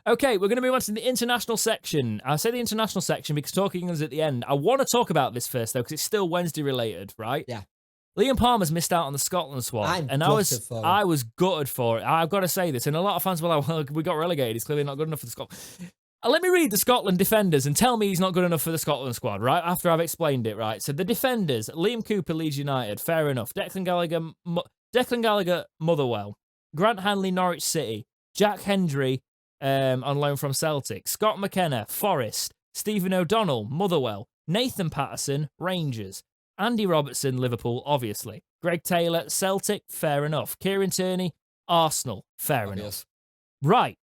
Okay, we're going to move on to the international section. I say the international section because talking England's at the end. I want to talk about this first, though, because it's still Wednesday related, right? Yeah. Liam Palmer's missed out on the Scotland squad. I was gutted for it. I've got to say this. And a lot of fans were like, well, we got relegated. He's clearly not good enough for the Scotland. Let me read the Scotland defenders and tell me he's not good enough for the Scotland squad, right? After I've explained it, right? So the defenders, Liam Cooper, Leeds United, fair enough. Declan Gallagher, Motherwell. Grant Hanley, Norwich City. Jack Hendry, on loan from Celtic. Scott McKenna, Forest. Stephen O'Donnell, Motherwell. Nathan Patterson, Rangers. Andy Robertson, Liverpool, obviously. Greg Taylor, Celtic, fair enough. Kieran Tierney, Arsenal, fair enough. Right.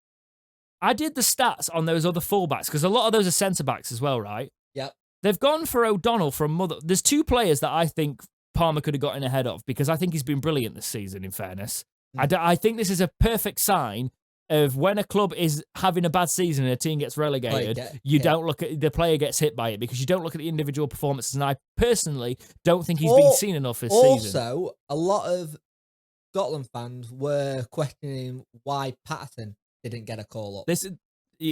I did the stats on those other fullbacks because a lot of those are centre-backs as well, right? Yep. They've gone for O'Donnell from Mother. There's two players that I think Palmer could have gotten ahead of because I think he's been brilliant this season, in fairness. I think this is a perfect sign of when a club is having a bad season and a team gets relegated, don't look at the player gets hit by it because you don't look at the individual performances. And I personally don't think he's been seen enough this season. Also, a lot of Scotland fans were questioning why Patterson didn't get a call up. This is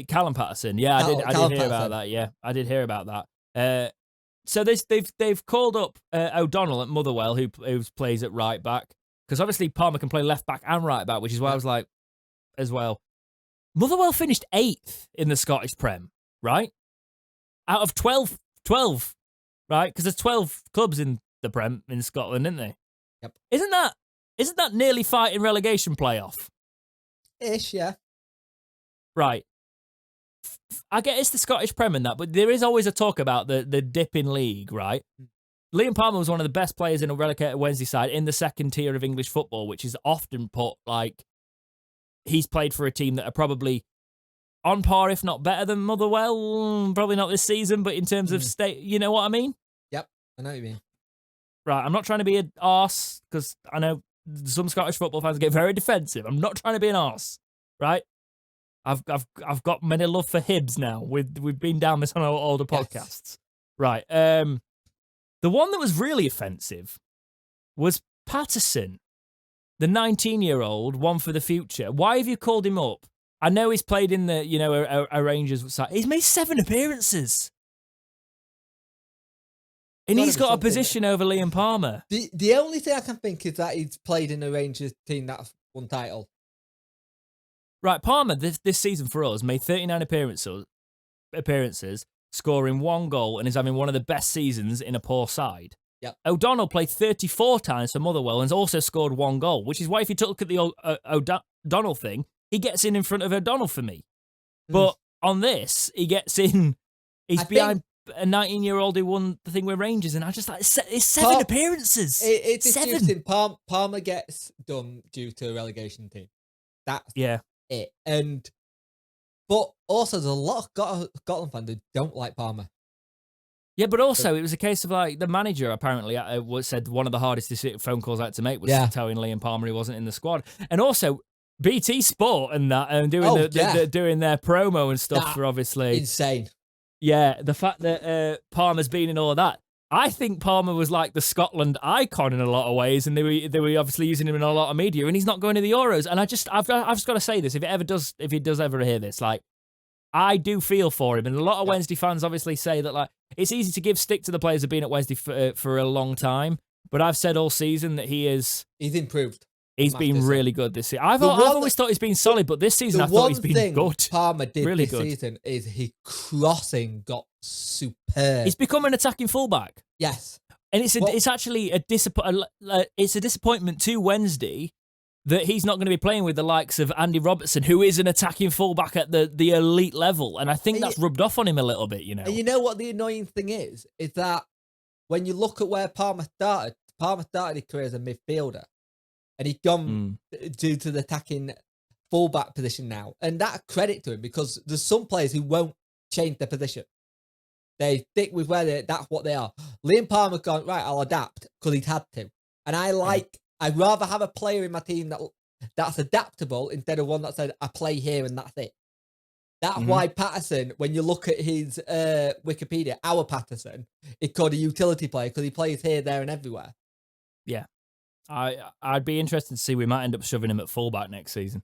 Callum Patterson. Yeah, I did hear about that. Yeah, I did hear about that. So they've called up O'Donnell at Motherwell, who plays at right back. Because obviously Palmer can play left back and right back, which is why I was like, as well. Motherwell finished 8th in the Scottish Prem, right? Out of 12, right? Because there's 12 clubs in the Prem in Scotland, isn't there? Yep. Isn't that nearly fighting relegation playoff? Ish, yeah. Right. I get it's the Scottish Prem and that, but there is always a talk about the dip in league, right? Liam Palmer was one of the best players in a relegated Wednesday side in the second tier of English football, which is often put like he's played for a team that are probably on par, if not better than Motherwell. Probably not this season, but in terms of state, you know what I mean? Yep, I know what you mean. Right, I'm not trying to be an arse because I know some Scottish football fans get very defensive. I'm not trying to be an arse, right? I've got many love for Hibs now. We've been down this on our older podcasts, right? The one that was really offensive was Patterson, the 19-year-old, one for the future. Why have you called him up? I know he's played in the, a Rangers side. He's made 7 appearances. And he's got a position over Liam Palmer. The only thing I can think is that he's played in a Rangers team that's won title. Right, Palmer, this season for us, made 39 appearances, scoring 1 goal, and is having one of the best seasons in a poor side. Yep. O'Donnell played 34 times for Motherwell and has also scored 1 goal, which is why if you look at the O'Donnell thing, he gets in front of O'Donnell for me. But on this, he gets in, he's behind a 19-year-old who won the thing with Rangers, and I just like, it's 7 appearances. It's 7. interesting. Palmer gets done due to a relegation team. That's it. But also, there's a lot of Scotland fans who don't like Palmer. Yeah, but also, it was a case of like the manager apparently said one of the hardest phone calls I had to make was telling Liam Palmer he wasn't in the squad. And also, BT Sport and that, and doing doing their promo and stuff for obviously. Insane. Yeah, the fact that Palmer's been in all of that. I think Palmer was like the Scotland icon in a lot of ways, and they were obviously using him in a lot of media, and he's not going to the Euros. And I've just got to say this: if he does ever hear this, like, I do feel for him. And a lot of Wednesday fans obviously say that like it's easy to give stick to the players who've been at Wednesday for a long time, but I've said all season that he's improved. He's been really good this season. I've always thought he's been solid, but this season I thought he's been good. Palmer did really this good. season is his crossing got superb. He's become an attacking fullback. Yes, and it's actually a disappointment to Wednesday that he's not going to be playing with the likes of Andy Robertson, who is an attacking fullback at the elite level, and I think that's rubbed off on him a little bit. You know, and you know what the annoying thing is that when you look at where Palmer started his career as a midfielder. And he's gone due to the attacking fullback position now. And that credit to him because there's some players who won't change their position. They stick with that's what they are. Liam Palmer's gone, right, I'll adapt because he's had to. And I'd rather have a player in my team that's adaptable instead of one that said, I play here and that's it. That's why Patterson, when you look at his Wikipedia, our Patterson, is called a utility player because he plays here, there and everywhere. Yeah. I'd be interested to see. We might end up shoving him at fullback next season.